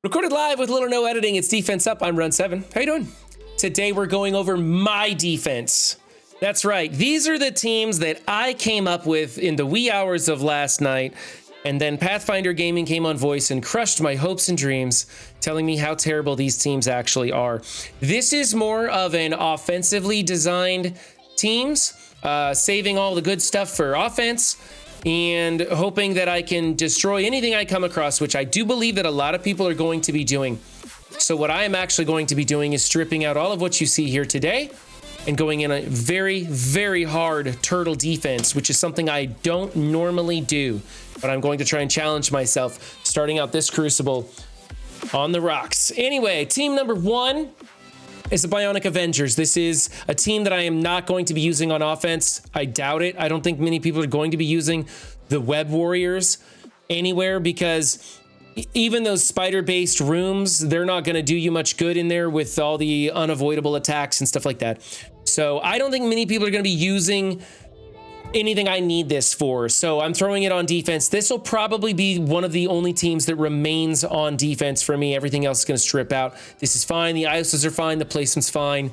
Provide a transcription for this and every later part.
Recorded live with little or no editing, it's Defense Up. I'm Run 7. How you doing? Today we're going over my defense. That's right. These are the teams that I came up with in the wee hours of last night, and then Pathfinder Gaming came on voice and crushed my hopes and dreams, telling me how terrible these teams actually are. This is more of an offensively designed teams, saving all the good stuff for offense, and hoping that I can destroy anything I come across, which I do believe that a lot of people are going to be doing. So what I am actually going to be doing is stripping out all of what you see here today and going in a very, very hard turtle defense, which is something I don't normally do, but I'm going to try and challenge myself starting out this Crucible on the rocks. Anyway, team number 1 is the Bionic Avengers. This is a team that I am not going to be using on offense. I doubt it. I don't think many people are going to be using the Web Warriors anywhere because even those spider-based rooms, they're not going to do you much good in there with all the unavoidable attacks and stuff like that. So I don't think many people are going to be using anything I need this for. So I'm throwing it on defense. This will probably be one of the only teams that remains on defense for me. Everything else is going to strip out. This is fine. The ISOs are fine. The placement's fine.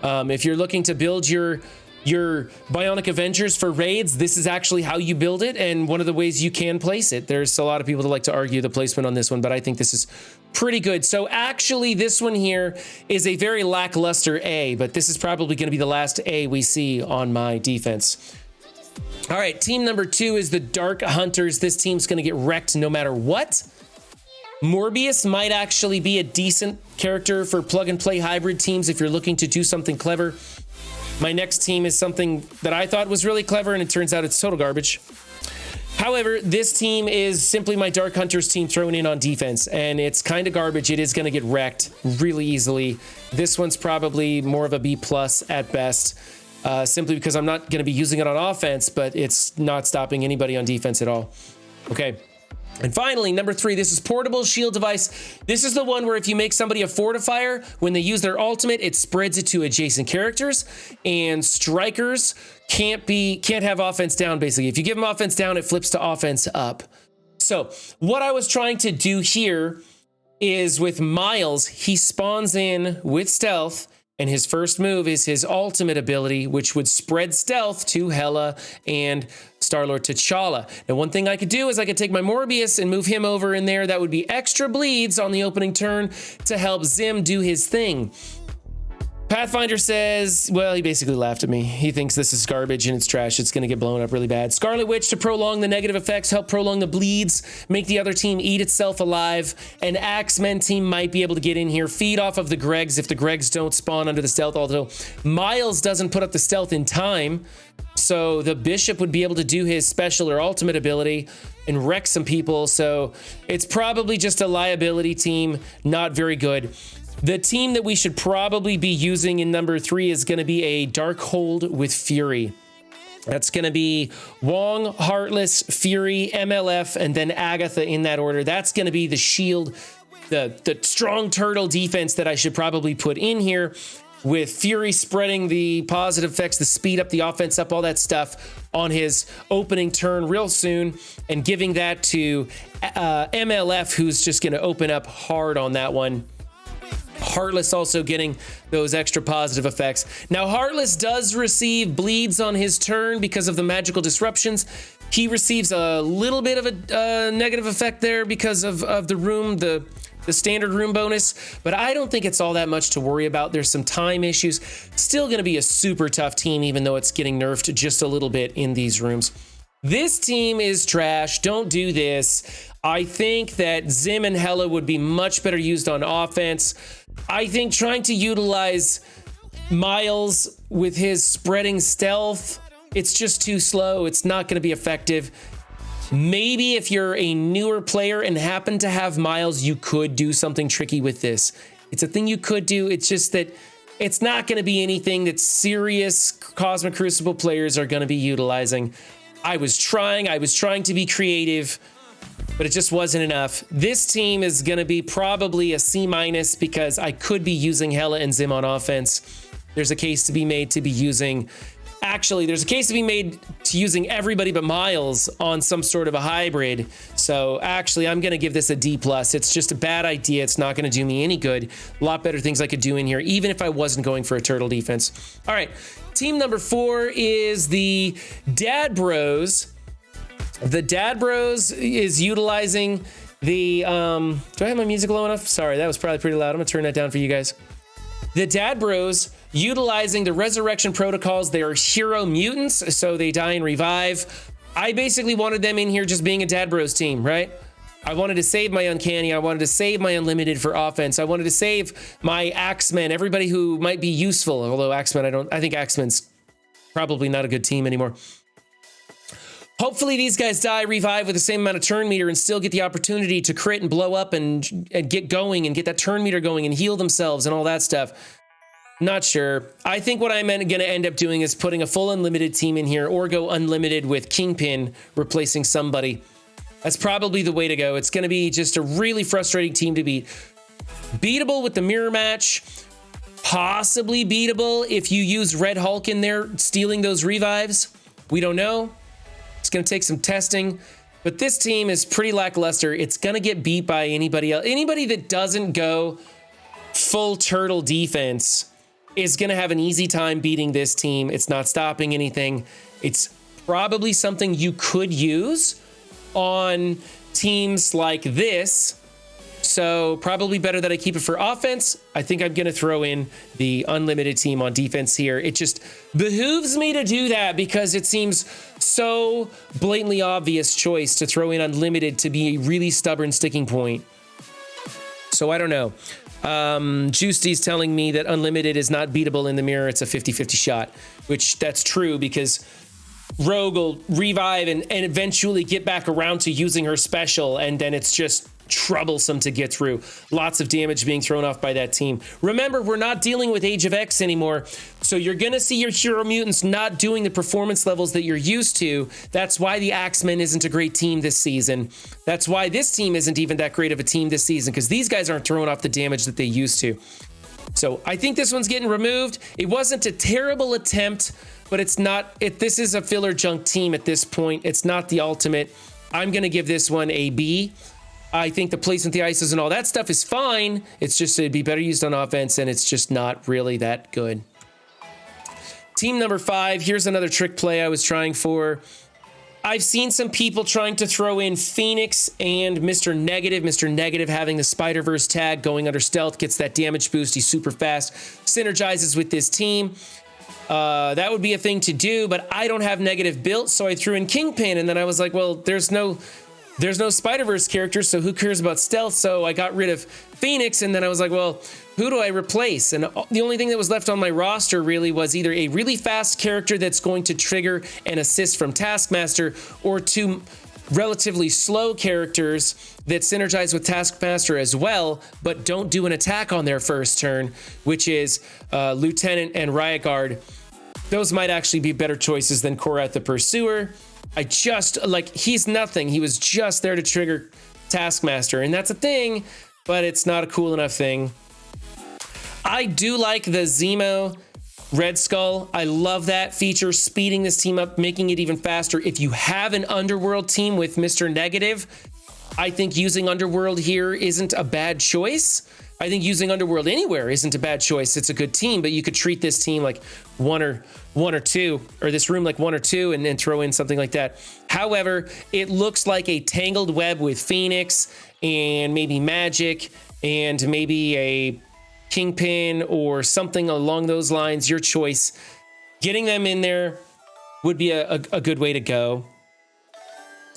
If you're looking to build your Bionic Avengers for raids, this is actually how you build it and one of the ways you can place it. There's a lot of people that like to argue the placement on this one, but I think this is pretty good. So actually this one here is a very lackluster A, but this is probably going to be the last A we see on my defense. All right, team number 2 is the Dark Hunters. This team's going to get wrecked no matter what. Morbius might actually be a decent character for plug and play hybrid teams if you're looking to do something clever. My next team is something that I thought was really clever, and it turns out it's total garbage. However, this team is simply my Dark Hunters team thrown in on defense, and it's kind of garbage. It is going to get wrecked really easily. This one's probably more of a B+ at best. Simply because I'm not going to be using it on offense, but it's not stopping anybody on defense at all. Okay. And finally, number 3, this is Portable Shield Device. This is the one where if you make somebody a fortifier, when they use their ultimate, it spreads it to adjacent characters, and strikers can't have offense down, basically. If you give them offense down, it flips to offense up. So what I was trying to do here is with Miles, he spawns in with stealth, and his first move is his ultimate ability, which would spread stealth to Hela and Star-Lord T'Challa. Now, one thing I could do is I could take my Morbius and move him over in there. That would be extra bleeds on the opening turn to help Zim do his thing. Pathfinder says, well, he basically laughed at me. He thinks this is garbage and it's trash. It's going to get blown up really bad. Scarlet Witch to prolong the negative effects, help prolong the bleeds, make the other team eat itself alive. An Axemen team might be able to get in here, feed off of the Gregs if the Gregs don't spawn under the stealth, although Miles doesn't put up the stealth in time. So the Bishop would be able to do his special or ultimate ability and wreck some people. So it's probably just a liability team, not very good. The team that we should probably be using in number 3 is going to be a Darkhold with Fury. That's going to be Wong, Heartless, Fury, MLF, and then Agatha in that order. That's going to be the shield, the strong turtle defense that I should probably put in here, with Fury spreading the positive effects, the speed up, the offense up, all that stuff on his opening turn real soon, and giving that to MLF, who's just going to open up hard on that one. Heartless also getting those extra positive effects. Now, Heartless does receive bleeds on his turn because of the magical disruptions. He receives a little bit of a negative effect there because of the room, the standard room bonus, but I don't think it's all that much to worry about. There's some time issues. Still going to be a super tough team, even though it's getting nerfed just a little bit in these rooms. This team is trash. Don't do this. I think that Zim and Hela would be much better used on offense. I think trying to utilize Miles with his spreading stealth, it's just too slow. It's not going to be effective. Maybe if you're a newer player and happen to have Miles, you could do something tricky with this. It's a thing you could do. It's just that it's not going to be anything that serious Cosmic Crucible players are going to be utilizing. I was trying to be creative, but it just wasn't enough. This team is going to be probably a C- because I could be using Hela and Zim on offense. There's a case to be made to be using Actually, there's a case to be made to using everybody but Miles on some sort of a hybrid. So actually, I'm going to give this a D+. It's just a bad idea. It's not going to do me any good. A lot better things I could do in here, even if I wasn't going for a turtle defense. All right, team number 4 is the Dad Bros. The Dad Bros is utilizing the, do I have my music low enough? Sorry, that was probably pretty loud. I'm gonna turn that down for you guys. The Dad Bros utilizing the resurrection protocols. They are hero mutants, so they die and revive. I basically wanted them in here just being a Dad Bros team, right? I wanted to save my Uncanny. I wanted to save my Unlimited for offense. I wanted to save my Axemen, everybody who might be useful. Although Axemen, I think Axemen's probably not a good team anymore. Hopefully these guys die, revive with the same amount of turn meter and still get the opportunity to crit and blow up and get going and get that turn meter going and heal themselves and all that stuff. Not sure. I think what I'm going to end up doing is putting a full Unlimited team in here or go Unlimited with Kingpin replacing somebody. That's probably the way to go. It's going to be just a really frustrating team to beat. Beatable with the mirror match. Possibly beatable if you use Red Hulk in there stealing those revives. We don't know. It's going to take some testing. But this team is pretty lackluster. It's going to get beat by anybody else. Anybody that doesn't go full turtle defense is going to have an easy time beating this team. It's not stopping anything. It's probably something you could use on teams like this. So probably better that I keep it for offense. I think I'm going to throw in the Unlimited team on defense here. It just behooves me to do that because it seems so blatantly obvious choice to throw in Unlimited to be a really stubborn sticking point. So I don't know. Juicy's telling me that Unlimited is not beatable in the mirror. It's a 50-50 shot, which that's true because Rogue will revive and eventually get back around to using her special, and then it's just troublesome to get through. Lots of damage being thrown off by that team. Remember, we're not dealing with Age of X anymore, so you're gonna see your hero mutants not doing the performance levels that you're used to. That's why the Axemen isn't a great team this season. That's why this team isn't even that great of a team this season, because these guys aren't throwing off the damage that they used to. So I think this one's getting removed. It wasn't a terrible attempt, but it's not. This is a filler junk team at this point. It's not the ultimate. I'm gonna give this one a B. I think the placement, the ISOs, and all that stuff is fine. It's just it'd be better used on offense, and it's just not really that good. Team number 5. Here's another trick play I was trying for. I've seen some people trying to throw in Phoenix and Mr. Negative. Mr. Negative having the Spider-Verse tag, going under stealth, gets that damage boost. He's super fast, synergizes with this team. That would be a thing to do, but I don't have Negative built, so I threw in Kingpin, and then I was like, well, there's no Spider-Verse characters, so who cares about stealth? So I got rid of Phoenix, and then I was like, well, who do I replace? And the only thing that was left on my roster really was either a really fast character that's going to trigger an assist from Taskmaster, or 2 relatively slow characters that synergize with Taskmaster as well, but don't do an attack on their first turn, which is Lieutenant and Riot Guard. Those might actually be better choices than Korath the Pursuer. He's nothing. He was just there to trigger Taskmaster, and that's a thing, but it's not a cool enough thing. I do like the Zemo Red Skull. I love that feature, speeding this team up, making it even faster. If you have an Underworld team with Mr. Negative, I think using Underworld here isn't a bad choice. I think using Underworld anywhere isn't a bad choice. It's a good team, but you could treat this team like one or two, or this room like 1 or 2, and then throw in something like that. However, it looks like a tangled web with Phoenix and maybe Magic and maybe a Kingpin or something along those lines. Your choice. Getting them in there would be a good way to go.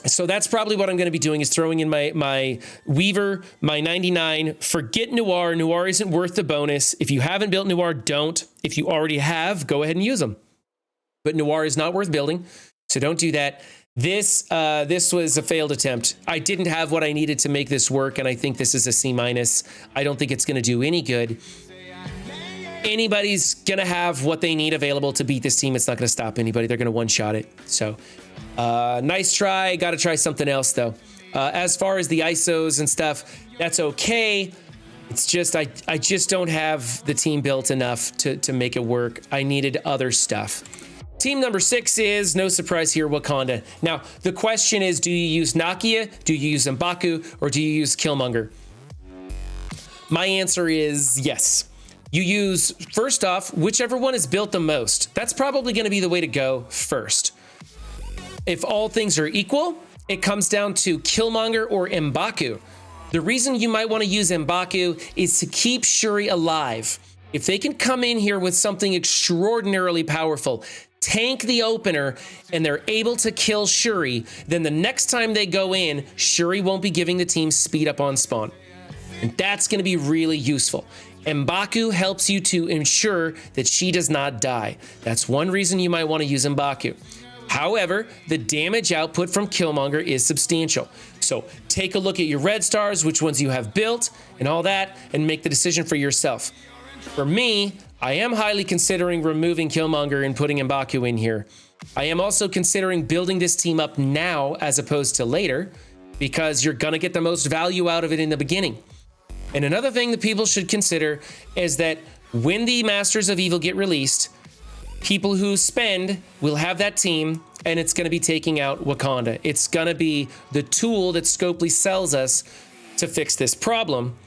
So that's probably what I'm going to be doing, is throwing in my Weaver, my 99. Forget Noir. Noir isn't worth the bonus. If you haven't built Noir, don't. If you already have, go ahead and use them. But Noir is not worth building, so don't do that. This was a failed attempt. I didn't have what I needed to make this work, and I think this is a C-. I don't think it's going to do any good. Anybody's going to have what they need available to beat this team. It's not going to stop anybody. They're going to one-shot it. So nice try. Got to try something else, though. As far as the ISOs and stuff, that's okay. It's just I just don't have the team built enough to make it work. I needed other stuff. Team number 6 is, no surprise here, Wakanda. Now, the question is, do you use Nakia, do you use M'Baku, or do you use Killmonger? My answer is yes. You use, first off, whichever one is built the most. That's probably going to be the way to go first. If all things are equal, it comes down to Killmonger or M'Baku. The reason you might want to use M'Baku is to keep Shuri alive. If they can come in here with something extraordinarily powerful, tank the opener, and they're able to kill Shuri, then the next time they go in, Shuri won't be giving the team speed up on spawn. And that's going to be really useful. M'Baku helps you to ensure that she does not die. That's one reason you might want to use M'Baku. However, the damage output from Killmonger is substantial. So take a look at your red stars, which ones you have built, and all that, and make the decision for yourself. For me, I am highly considering removing Killmonger and putting M'Baku in here. I am also considering building this team up now as opposed to later, because you're going to get the most value out of it in the beginning. And another thing that people should consider is that when the Masters of Evil get released, people who spend will have that team, and it's going to be taking out Wakanda. It's going to be the tool that Scopely sells us to fix this problem.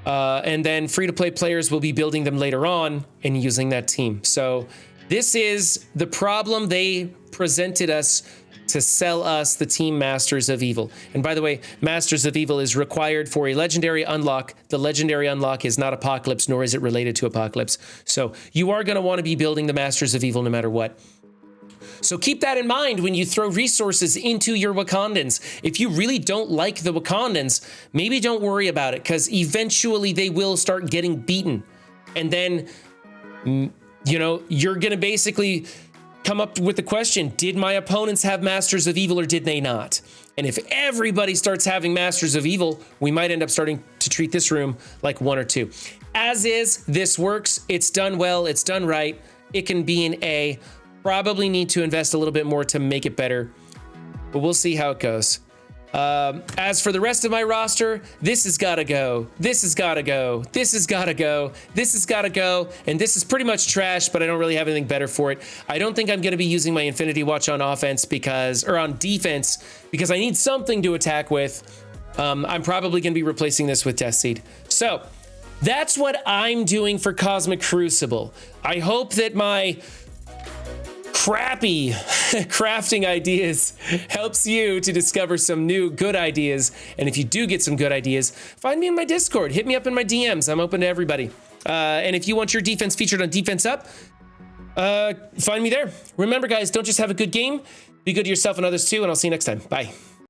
And then free-to-play players will be building them later on and using that team. So this is the problem they presented us to sell us the team Masters of Evil. And by the way, Masters of Evil is required for a legendary unlock. The legendary unlock is not Apocalypse, nor is it related to Apocalypse. So you are going to want to be building the Masters of Evil no matter what. So keep that in mind when you throw resources into your Wakandans. If you really don't like the Wakandans, maybe don't worry about it, because eventually they will start getting beaten. And then, you know, you're going to basically come up with the question, did my opponents have Masters of Evil or did they not? And if everybody starts having Masters of Evil, we might end up starting to treat this room like 1 or 2. As is, this works. It's done well. It's done right. It can be an A. Probably need to invest a little bit more to make it better, but we'll see how it goes. As for the rest of my roster, this has got to go. This has got to go. This has got to go. This has got to go. And this is pretty much trash, but I don't really have anything better for it. I don't think I'm going to be using my Infinity Watch on offense or on defense, because I need something to attack with. I'm probably going to be replacing this with Death Seed. So that's what I'm doing for Cosmic Crucible. I hope that my crappy crafting ideas helps you to discover some new good ideas. And if you do get some good ideas, find me in my Discord, hit me up in my DMs. I'm open to everybody. And if you want your defense featured on Defense Up, find me there. Remember guys, don't just have a good game, be good to yourself and others too, and I'll see you next time. Bye.